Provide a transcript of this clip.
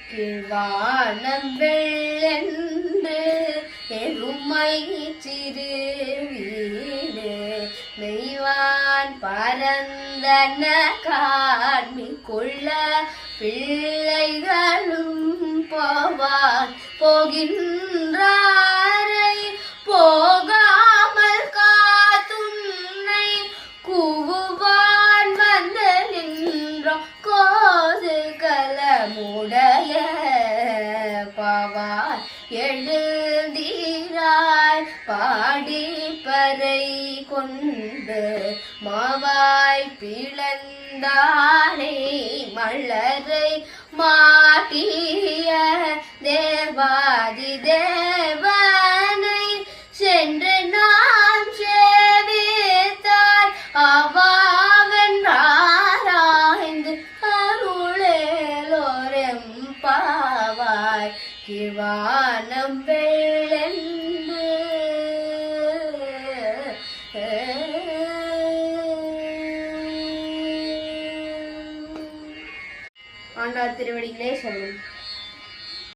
கீழ்வானம் வெள்ளென்று எருமை சிறு வீடு மெய்வான் பரந்தன காண்மிக்குள்ள பிள்ளைகளும் போவான் போகின்றாரை போகாமல் காத்துன்னை கூவுவான் வந்து நின்றோம் கோது கலமுடைய பாவான் எழுந்தீராய் பாடிப்பறை கொண்டு மாவாய் பிளந்தானே மலரை மாட்டிய தேவாதி தேவனை சென்று நாம் சேவித்தார் அவாவென்றாராய்ந்து அருளேலோரெம் பாவாய் கீழ்வானம் வெள்ளென்று ஆண்டாள் திருவடிகளே சொல்லும்.